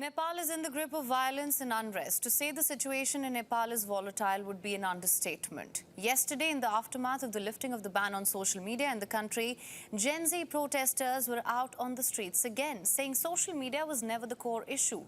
Nepal is in the grip of violence and unrest. To say the situation in Nepal is volatile would be an understatement. Yesterday, in the aftermath of the lifting of the ban on social media in the country, Gen Z protesters were out on the streets again, saying social media was never the core issue.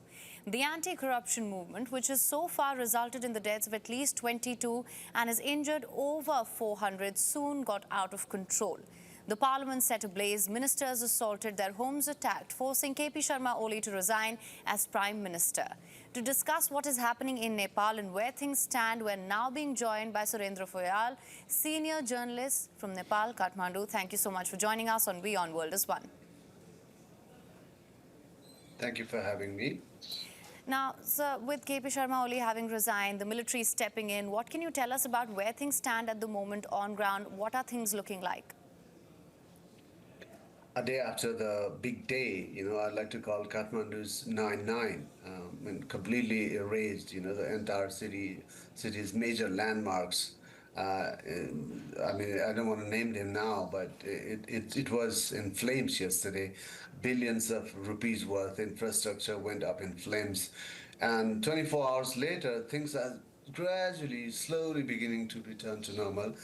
The anti-corruption movement, which has so far resulted in the deaths of at least 22 and has injured over 400, soon got out of control. The parliament set ablaze, ministers assaulted, their homes attacked, forcing KP Sharma Oli to resign as Prime Minister. To discuss what is happening in Nepal and where things stand, we're now being joined by Surendra Foyal, senior journalist from Nepal, Kathmandu. Thank you so much for joining us on WION World as One. Thank you for having me. Now, sir, with KP Sharma Oli having resigned, the military stepping in, what can you tell us about where things stand at the moment on ground? What are things looking like? A day after the big day, I'd like to call Kathmandu's 9/9, and completely erased, the entire city's major landmarks. I mean, I don't want to name them now, but it was in flames yesterday. Billions of rupees worth infrastructure went up in flames. And 24 hours later, things are gradually, slowly beginning to return to normal.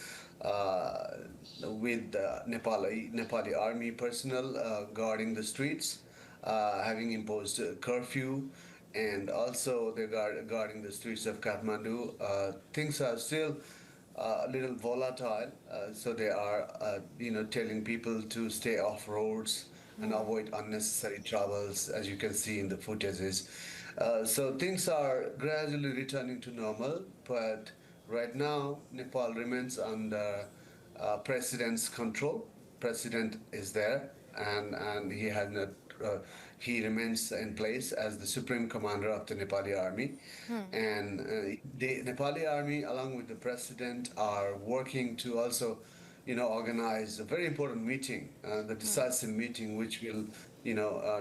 With Nepali army personnel guarding the streets, having imposed a curfew, and also they're guarding the streets of Kathmandu. Things are still a little volatile, so they are, telling people to stay off roads and avoid unnecessary troubles, as you can see in the footages. So things are gradually returning to normal, but right now Nepal remains under president's control. President is there, and he has not. He remains in place as the supreme commander of the Nepali army, and the Nepali army, along with the president, are working to also, organize a very important meeting, the decisive meeting, which will,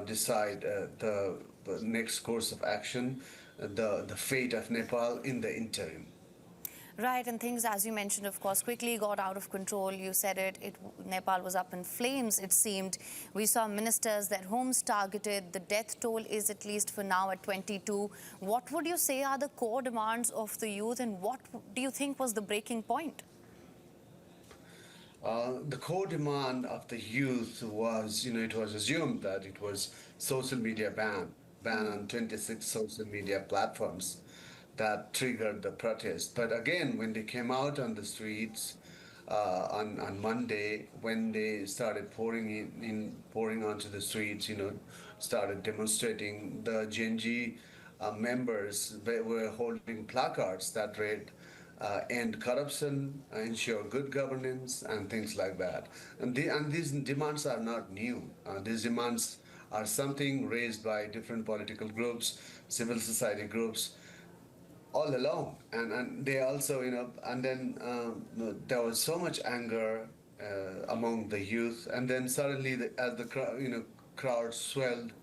decide the next course of action, the fate of Nepal in the interim. Right, and things, as you mentioned, of course, quickly got out of control. You said Nepal was up in flames, it seemed. We saw ministers, their homes targeted. The death toll is, at least for now, at 22. What would you say are the core demands of the youth, and what do you think was the breaking point? The core demand of the youth was, it was assumed that it was social media ban on 26 social media platforms that triggered the protest. But again, when they came out on the streets on Monday, when they started pouring onto the streets, started demonstrating, the Gen Z members, they were holding placards that read, end corruption, ensure good governance, and things like that. And these demands are not new. These demands are something raised by different political groups, civil society groups, all along. And they also, and then there was so much anger among the youth, and then suddenly, as the crowd swelled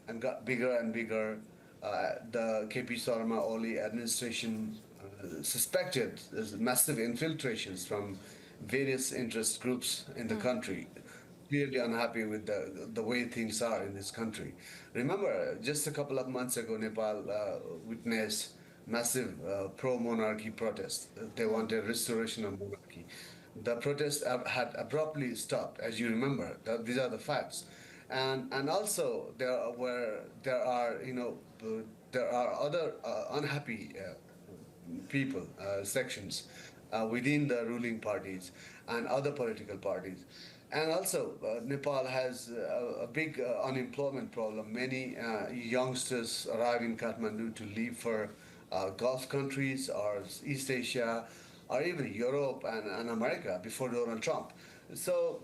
and got bigger and bigger, the KP Sharma Oli administration suspected there's massive infiltrations from various interest groups in the country, clearly unhappy with the way things are in this country. Remember, just a couple of months ago, Nepal witnessed massive pro-monarchy protests. They wanted restoration of monarchy. The protest had abruptly stopped, as you remember. These are the facts. And also there are other unhappy people, sections within the ruling parties and other political parties. And also, Nepal has a big unemployment problem. Many youngsters arrive in Kathmandu to leave for Gulf countries or East Asia or even Europe and America before Donald Trump. So,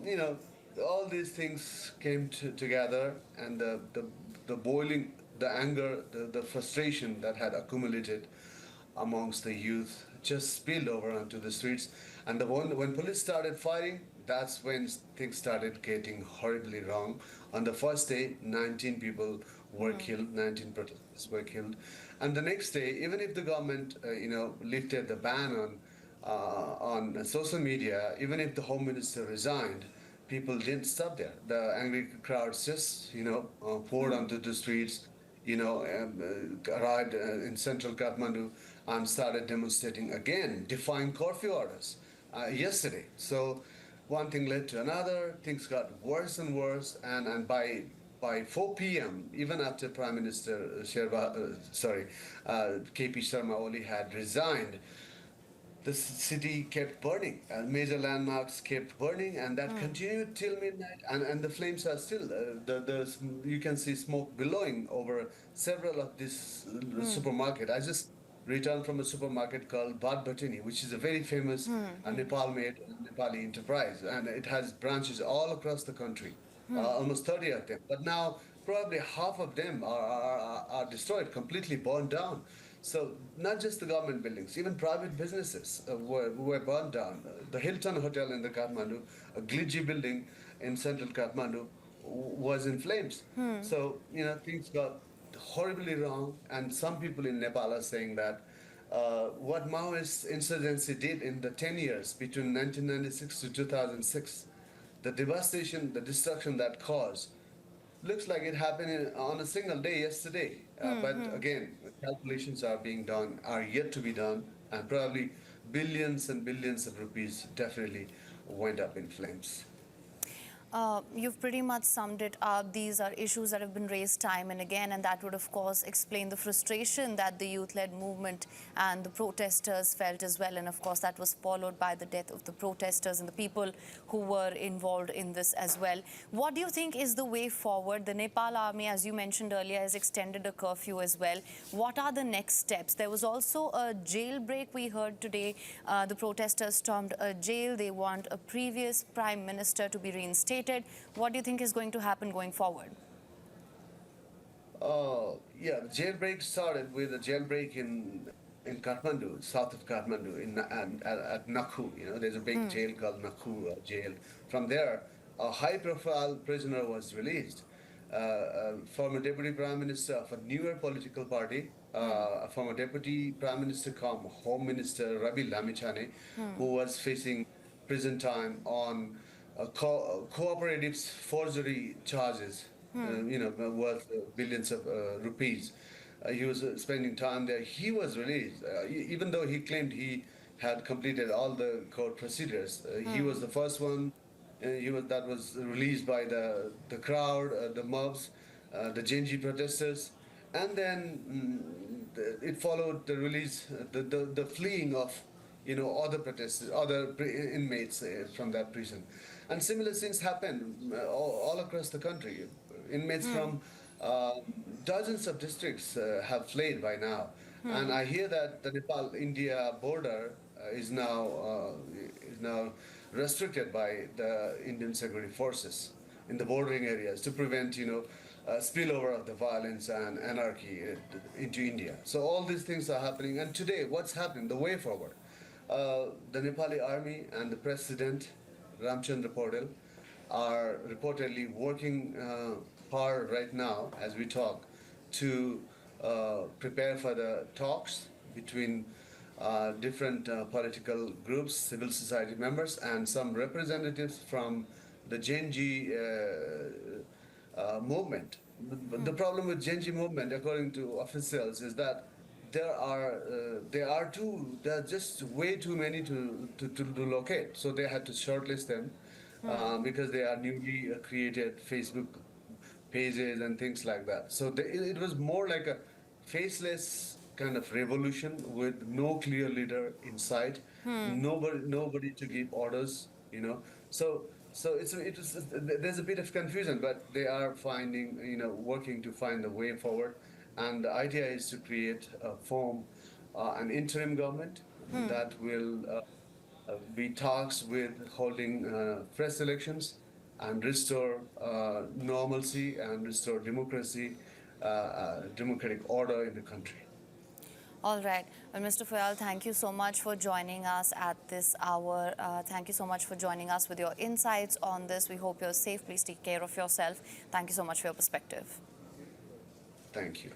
all these things came together, and the boiling, the anger, the frustration that had accumulated amongst the youth just spilled over onto the streets. And when police started fighting, that's when things started getting horribly wrong. On the first day, 19 people were killed, 19 protesters were killed. And the next day, even if the government, lifted the ban on social media, even if the home minister resigned, people didn't stop there. The angry crowds just, poured onto the streets, arrived in central Kathmandu and started demonstrating again, defying curfew orders yesterday. So one thing led to another, things got worse and worse, and by 4 p.m., even after Prime Minister KP Sharma Oli had resigned, the city kept burning, and major landmarks kept burning, and that continued till midnight. And the flames are still you can see smoke billowing over several of this supermarket. I just returned from a supermarket called Bad Batini, which is a very famous Nepal-made Nepali enterprise, and it has branches all across the country, almost 30 of them. But now probably half of them are destroyed, completely burned down. So not just the government buildings, even private businesses were burned down. The Hilton Hotel in the Kathmandu, a glitchy building in central Kathmandu, was in flames. So things got horribly wrong, and some people in Nepal are saying that what Maoist insurgency did in the 10 years between 1996 to 2006, the devastation, the destruction that caused, looks like it happened on a single day yesterday. But again, calculations are yet to be done, and probably billions and billions of rupees definitely went up in flames. You've pretty much summed it up. These are issues that have been raised time and again, and that would, of course, explain the frustration that the youth-led movement and the protesters felt as well. And, of course, that was followed by the death of the protesters and the people who were involved in this as well. What do you think is the way forward? The Nepal Army, as you mentioned earlier, has extended a curfew as well. What are the next steps? There was also a jailbreak we heard today. The protesters stormed a jail. They want a previous prime minister to be reinstated. What do you think is going to happen going forward? Yeah, the jailbreak started with a jailbreak in Kathmandu, south of Kathmandu, at Nakhu. There's a big jail called Nakhu jail. From there, a high-profile prisoner was released. Former deputy prime minister of a newer political party, a former deputy prime minister come home minister Ravi Lamichhane, who was facing prison time on cooperatives forgery charges, worth billions of rupees. He was spending time there. He was released, even though he claimed he had completed all the court procedures. He was the first one. That was released by the crowd, the mobs, the Genji protesters, and then it followed the release, the fleeing of other protesters, other inmates from that prison. And similar things happen all across the country. Inmates from dozens of districts have fled by now. And I hear that the Nepal-India border is now restricted by the Indian security forces in the bordering areas to prevent, spillover of the violence and anarchy into India. So all these things are happening. And today, what's happening? The way forward. The Nepali army and the president, Ramchandra Paudel, are reportedly working hard right now as we talk to prepare for the talks between different political groups, civil society members, and some representatives from the Genji movement. The problem with Genji movement, according to officials, is that there are just way too many to locate. So they had to shortlist them because they are newly created Facebook pages and things like that. So it was more like a faceless kind of revolution with no clear leader in sight, nobody to give orders, So there's a bit of confusion, but they are working to find the way forward. And the idea is to form an interim government that will be talks with holding fresh elections and restore normalcy and restore democracy, democratic order in the country. All right. Well, Mr. Fayal, thank you so much for joining us at this hour. Thank you so much for joining us with your insights on this. We hope you're safe. Please take care of yourself. Thank you so much for your perspective. Thank you.